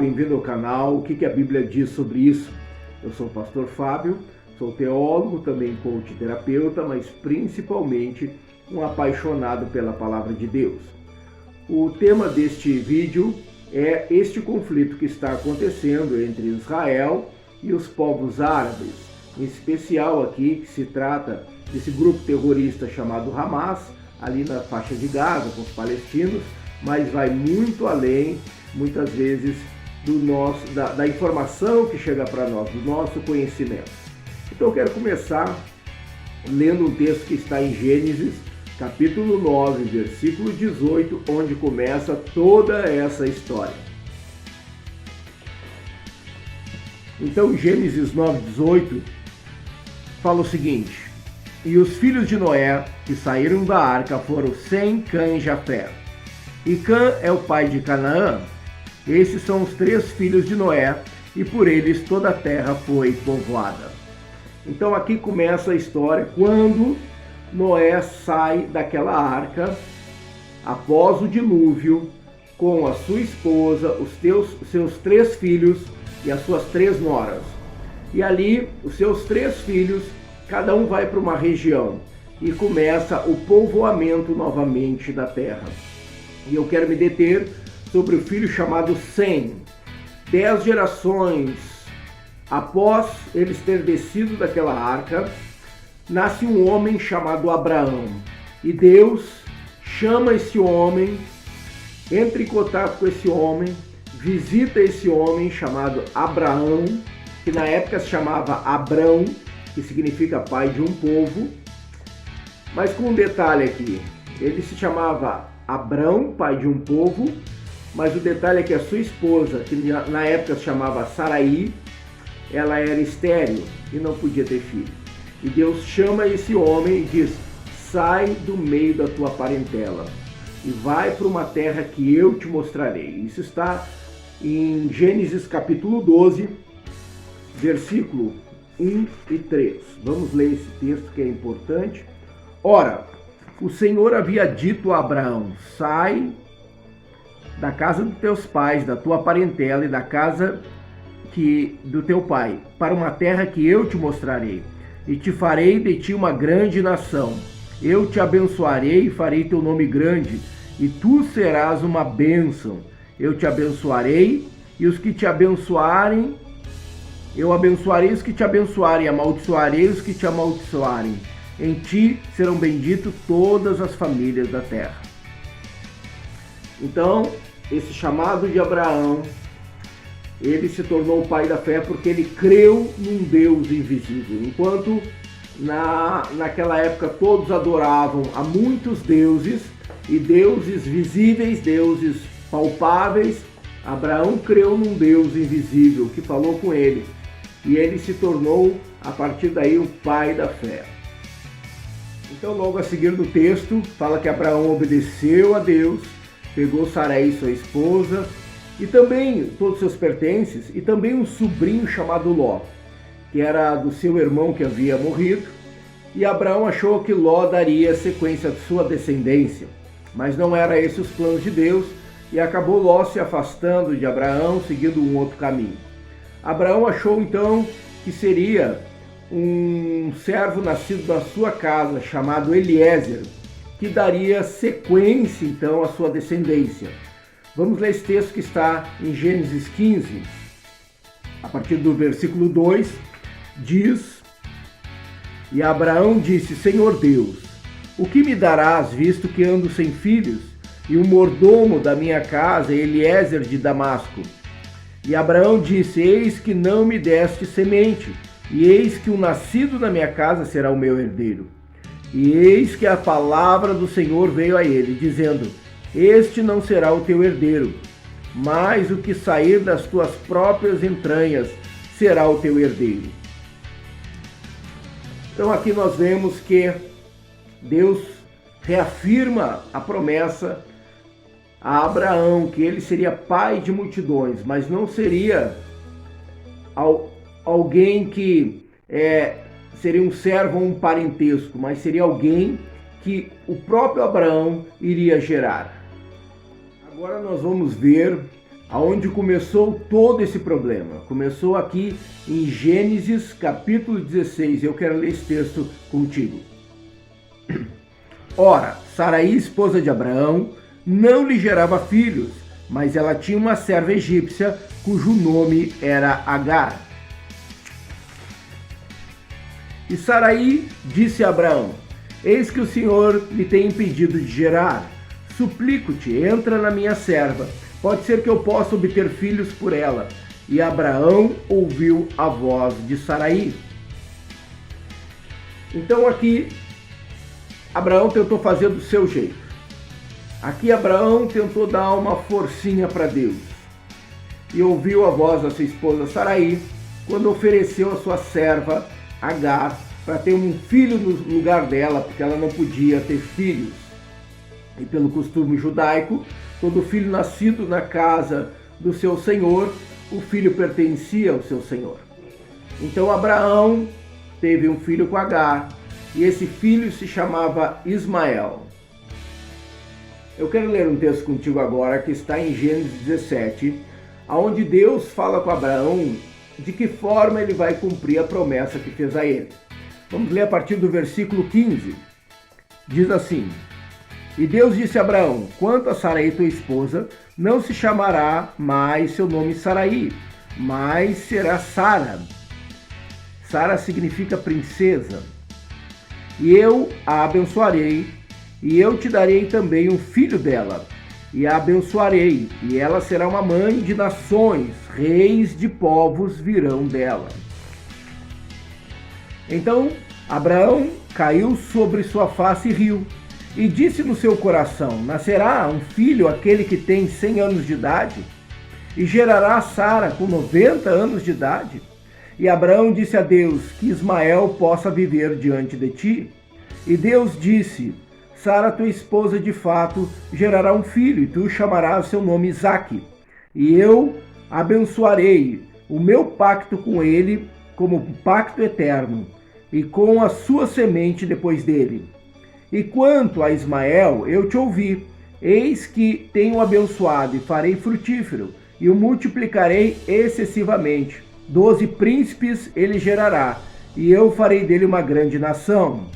bem-vindo ao canal. O que a Bíblia diz sobre isso? Eu sou o pastor Fábio, sou teólogo, também coach terapeuta, mas principalmente um apaixonado pela palavra de Deus. O tema deste vídeo é este conflito que está acontecendo entre Israel e os povos árabes, em especial aqui que se trata desse grupo terrorista chamado Hamas, ali na faixa de Gaza, com os palestinos, mas vai muito além, muitas vezes, da informação que chega para nós, do nosso conhecimento. Então eu quero começar lendo um texto que está em Gênesis, capítulo 9, versículo 18, onde começa toda essa história. Então Gênesis 9, 18 fala o seguinte: e os filhos de Noé que saíram da arca foram Sem, Cã e Jafé. E Cã é o pai de Canaã. Esses são os 3 filhos de Noé, e por eles toda a terra foi povoada. Então aqui começa a história quando Noé sai daquela arca, após o dilúvio, com a sua esposa, seus 3 filhos e as suas 3 noras. E ali, os seus 3 filhos, cada um vai para uma região e começa o povoamento novamente da terra. E eu quero me deter sobre o filho chamado Sem. 10 gerações após eles terem descido daquela arca, nasce um homem chamado Abraão. E Deus chama esse homem, entra em contato com esse homem, visita esse homem chamado Abraão, que na época se chamava Abrão, que significa pai de um povo. Mas com um detalhe aqui, ele se chamava Abrão, pai de um povo, mas o detalhe é que a sua esposa, que na época se chamava Sarai, ela era estéril e não podia ter filho. E Deus chama esse homem e diz: sai do meio da tua parentela e vai para uma terra que eu te mostrarei. Isso está em Gênesis capítulo 12, versículo 1 e 3. Vamos ler esse texto que é importante. Ora, o Senhor havia dito a Abraão: sai da casa dos teus pais, da tua parentela e da casa do teu pai, para uma terra que eu te mostrarei, e te farei de ti uma grande nação. Eu te abençoarei e farei teu nome grande, e tu serás uma bênção. Eu te abençoarei, e os que te abençoarem, eu abençoarei os que te abençoarem, amaldiçoarei os que te amaldiçoarem. Em ti serão benditas todas as famílias da terra. Então, esse chamado de Abraão, ele se tornou o pai da fé porque ele creu num Deus invisível. Enquanto naquela época todos adoravam a muitos deuses, e deuses visíveis, deuses palpáveis, Abraão creu num Deus invisível que falou com ele. E ele se tornou, a partir daí, o pai da fé. Então, logo a seguir do texto, fala que Abraão obedeceu a Deus, pegou Sarai, sua esposa, e também todos os seus pertences, e também um sobrinho chamado Ló, que era do seu irmão que havia morrido, e Abraão achou que Ló daria sequência de sua descendência, mas não era esses os planos de Deus, e acabou Ló se afastando de Abraão, seguindo um outro caminho. Abraão achou então que seria um servo nascido na sua casa, chamado Eliezer, que daria sequência então à sua descendência. Vamos ler esse texto que está em Gênesis 15, a partir do versículo 2, diz: e Abraão disse: Senhor Deus, o que me darás, visto que ando sem filhos, e o mordomo da minha casa é Eliezer de Damasco? E Abraão disse: eis que não me deste semente, e eis que o nascido da minha casa será o meu herdeiro. E eis que a palavra do Senhor veio a ele, dizendo: este não será o teu herdeiro, mas o que sair das tuas próprias entranhas será o teu herdeiro. Então aqui nós vemos que Deus reafirma a promessa a Abraão, que ele seria pai de multidões, mas não seria alguém que seria um servo ou um parentesco, mas seria alguém que o próprio Abraão iria gerar. Agora nós vamos ver aonde começou todo esse problema. Começou aqui em Gênesis capítulo 16. Eu quero ler esse texto contigo. Ora, Saraí, esposa de Abraão, não lhe gerava filhos, mas ela tinha uma serva egípcia cujo nome era Agar. E Saraí disse a Abraão: eis que o Senhor lhe tem impedido de gerar. Suplico-te, entra na minha serva. Pode ser que eu possa obter filhos por ela. E Abraão ouviu a voz de Saraí. Então aqui, Abraão tentou fazer do seu jeito. Aqui Abraão tentou dar uma forcinha para Deus. E ouviu a voz da sua esposa Saraí, quando ofereceu a sua serva Agar para ter um filho no lugar dela, porque ela não podia ter filhos. E pelo costume judaico, todo filho nascido na casa do seu senhor, o filho pertencia ao seu senhor. Então Abraão teve um filho com Agar, e esse filho se chamava Ismael. Eu quero ler um texto contigo agora, que está em Gênesis 17, onde Deus fala com Abraão de que forma ele vai cumprir a promessa que fez a ele. Vamos ler a partir do versículo 15. Diz assim: e Deus disse a Abraão: quanto a Saraí tua esposa, não se chamará mais seu nome Saraí, mas será Sara. Sara significa princesa. E eu a abençoarei, e eu te darei também um filho dela, e a abençoarei, e ela será uma mãe de nações, reis de povos virão dela. Então Abraão caiu sobre sua face e riu. E disse no seu coração: nascerá um filho aquele que tem 100 anos de idade? E gerará Sara com 90 anos de idade? E Abraão disse a Deus: que Ismael possa viver diante de ti. E Deus disse: Sara, tua esposa, de fato, gerará um filho, e tu chamarás seu nome Isaque. E eu abençoarei o meu pacto com ele como um pacto eterno, e com a sua semente depois dele. E quanto a Ismael, eu te ouvi. Eis que tenho abençoado e farei frutífero, e o multiplicarei excessivamente. 12 príncipes ele gerará, e eu farei dele uma grande nação.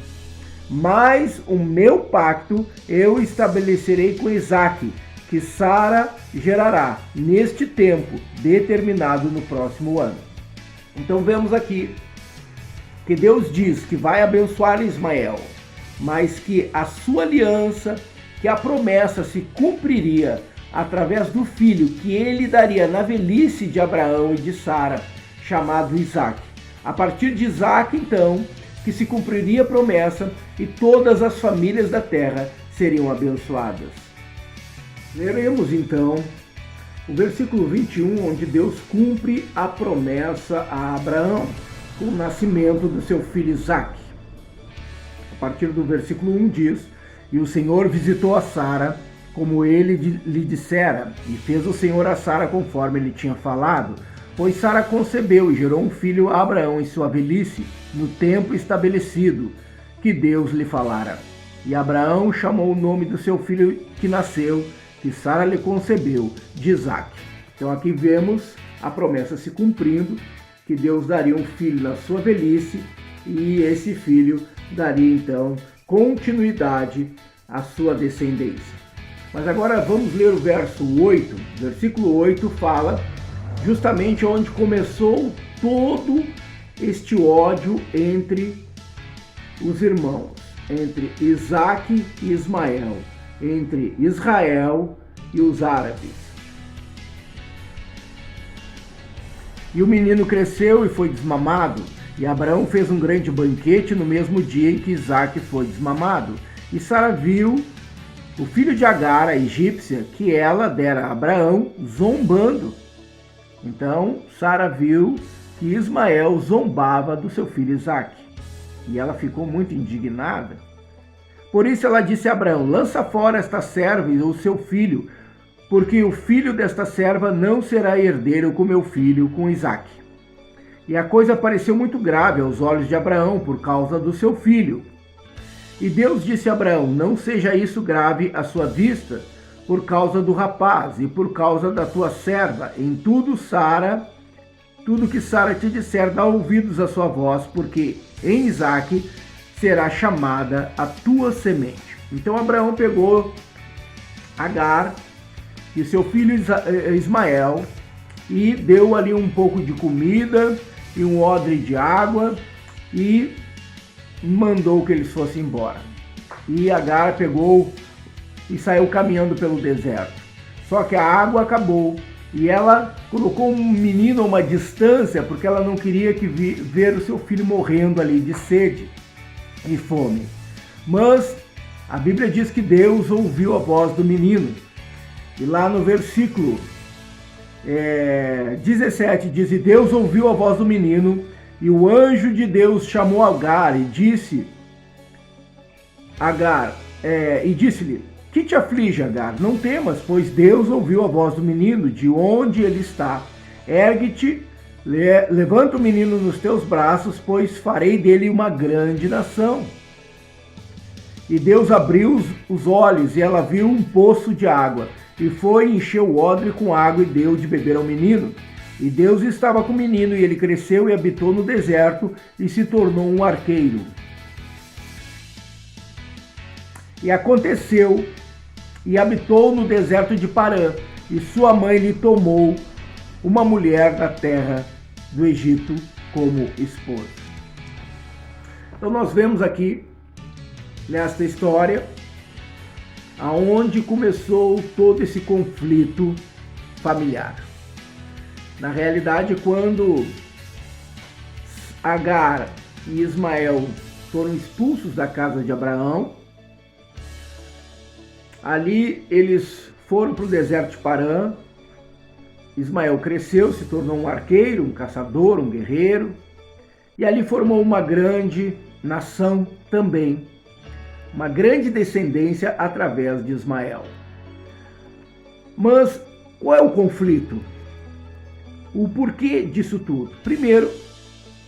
Mas o meu pacto eu estabelecerei com Isaque, que Sara gerará neste tempo determinado no próximo ano. Então vemos aqui que Deus diz que vai abençoar Ismael, mas que a sua aliança, que a promessa se cumpriria através do filho que ele daria na velhice de Abraão e de Sara, chamado Isaque. A partir de Isaque, então, que se cumpriria a promessa e todas as famílias da terra seriam abençoadas. Leremos então o versículo 21, onde Deus cumpre a promessa a Abraão com o nascimento do seu filho Isaque. A partir do versículo 1 diz: e o Senhor visitou a Sara como ele lhe dissera, e fez o Senhor a Sara conforme ele tinha falado, pois Sara concebeu e gerou um filho a Abraão em sua velhice, no tempo estabelecido que Deus lhe falara. E Abraão chamou o nome do seu filho que nasceu, que Sara lhe concebeu, de Isaque. Então aqui vemos a promessa se cumprindo, que Deus daria um filho na sua velhice, e esse filho daria então continuidade à sua descendência. Mas agora vamos ler o verso 8. Versículo 8 fala justamente onde começou todo este ódio entre os irmãos, entre Isaque e Ismael, entre Israel e os árabes. E o menino cresceu e foi desmamado, e Abraão fez um grande banquete no mesmo dia em que Isaque foi desmamado. E Sara viu o filho de Agar, a egípcia, que ela dera a Abraão, zombando. Então Sara viu que Ismael zombava do seu filho Isaque, e ela ficou muito indignada. Por isso ela disse a Abraão: lança fora esta serva e o seu filho, porque o filho desta serva não será herdeiro com meu filho, com Isaque. E a coisa pareceu muito grave aos olhos de Abraão por causa do seu filho. E Deus disse a Abraão: não seja isso grave à sua vista, por causa do rapaz e por causa da tua serva. Em tudo, Sara, tudo que Sara te disser, dá ouvidos à sua voz, porque em Isaque será chamada a tua semente. Então Abraão pegou Agar e seu filho Ismael e deu ali um pouco de comida e um odre de água e mandou que eles fossem embora. E Agar pegou e saiu caminhando pelo deserto. Só que a água acabou e ela colocou um menino a uma distância porque ela não queria ver o seu filho morrendo ali de sede e fome. Mas a Bíblia diz que Deus ouviu a voz do menino. E lá no versículo 17 diz: e Deus ouviu a voz do menino, e o anjo de Deus chamou Agar e disse disse-lhe: que te aflige, Agar? Não temas, pois Deus ouviu a voz do menino, de onde ele está. Ergue-te, levanta o menino nos teus braços, pois farei dele uma grande nação. E Deus abriu os olhos, e ela viu um poço de água, e foi e encheu o odre com água e deu de beber ao menino. E Deus estava com o menino, e ele cresceu e habitou no deserto, e se tornou um arqueiro. E aconteceu, e habitou no deserto de Parã, e sua mãe lhe tomou uma mulher da terra do Egito como esposa. Então nós vemos aqui, nesta história, aonde começou todo esse conflito familiar. Na realidade, quando Agar e Ismael foram expulsos da casa de Abraão, ali eles foram para o deserto de Parã. Ismael cresceu, se tornou um arqueiro, um caçador, um guerreiro, e ali formou uma grande nação também, uma grande descendência através de Ismael. Mas qual é o conflito? O porquê disso tudo? Primeiro,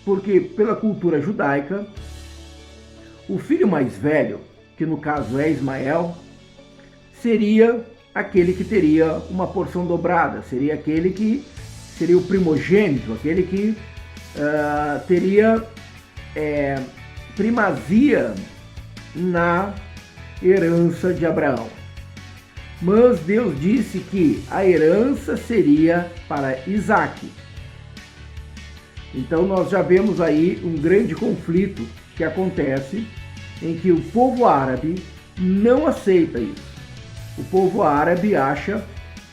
porque pela cultura judaica, o filho mais velho, que no caso é Ismael, seria aquele que teria uma porção dobrada, seria aquele que seria o primogênito, aquele que teria primazia na herança de Abraão. Mas Deus disse que a herança seria para Isaque. Então nós já vemos aí um grande conflito que acontece, em que o povo árabe não aceita isso. O povo árabe acha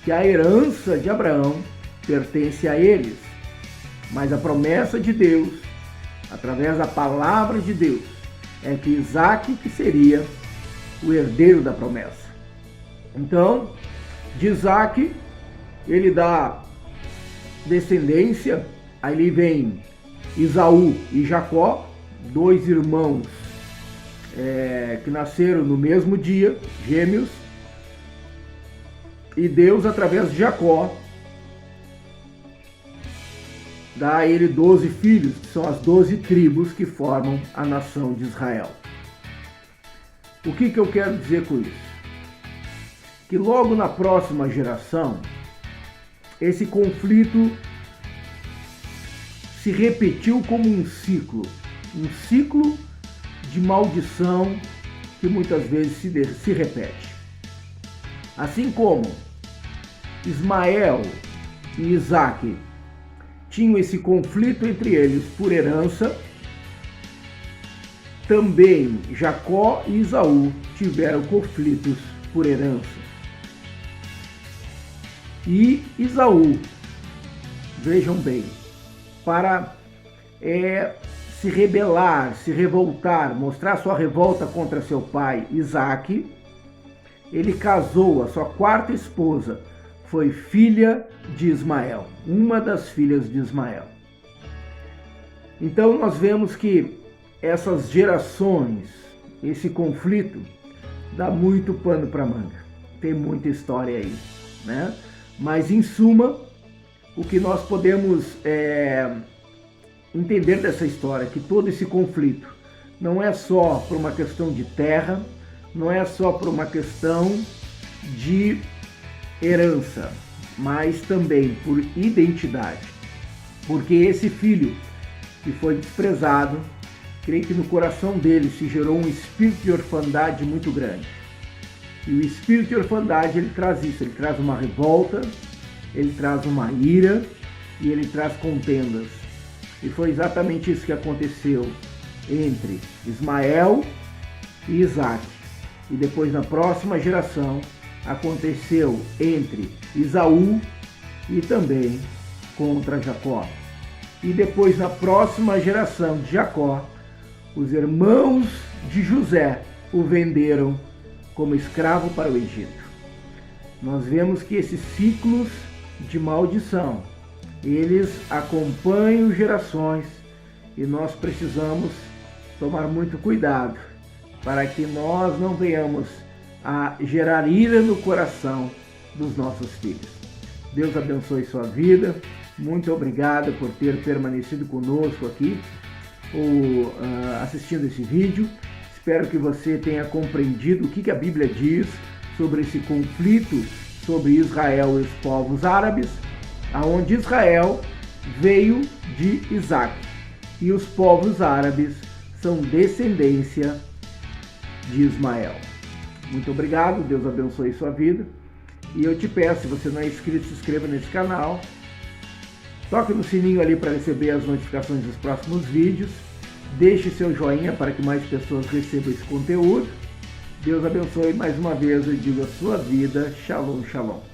que a herança de Abraão pertence a eles, mas a promessa de Deus, através da palavra de Deus, é que Isaque que seria o herdeiro da promessa. Então, de Isaque, ele dá descendência, aí vem Esaú e Jacó, dois irmãos que nasceram no mesmo dia, gêmeos, e Deus, através de Jacó, dá a ele 12 filhos, que são as 12 tribos que formam a nação de Israel. O que eu quero dizer com isso? Que logo na próxima geração, esse conflito se repetiu como um ciclo de maldição que muitas vezes se repete. Assim como Ismael e Isaque tinham esse conflito entre eles por herança, também Jacó e Esaú tiveram conflitos por herança. E Esaú, vejam bem, para se rebelar, se revoltar, mostrar sua revolta contra seu pai Isaque, ele casou, a sua quarta esposa foi filha de Ismael, uma das filhas de Ismael. Então nós vemos que essas gerações, esse conflito, dá muito pano para manga. Tem muita história aí, né? Mas em suma, o que nós podemos entender dessa história, que todo esse conflito não é só por uma questão de terra, não é só por uma questão de herança, mas também por identidade. Porque esse filho que foi desprezado, creio que no coração dele se gerou um espírito de orfandade muito grande. E o espírito de orfandade, ele traz isso, ele traz uma revolta, ele traz uma ira e ele traz contendas. E foi exatamente isso que aconteceu entre Ismael e Isaac. E depois, na próxima geração, aconteceu entre Esaú e também contra Jacó. E depois, na próxima geração de Jacó, os irmãos de José o venderam como escravo para o Egito. Nós vemos que esses ciclos de maldição, eles acompanham gerações e nós precisamos tomar muito cuidado para que nós não venhamos a gerar ira no coração dos nossos filhos. Deus abençoe sua vida. Muito obrigado por ter permanecido conosco aqui, ou assistindo esse vídeo. Espero que você tenha compreendido o que a Bíblia diz sobre esse conflito sobre Israel e os povos árabes, aonde Israel veio de Isaac e os povos árabes são descendência de Ismael. Muito obrigado, Deus abençoe sua vida. E eu te peço, se você não é inscrito, se inscreva nesse canal. Toque no sininho ali para receber as notificações dos próximos vídeos. Deixe seu joinha para que mais pessoas recebam esse conteúdo. Deus abençoe mais uma vez, eu digo a sua vida. Shalom, shalom.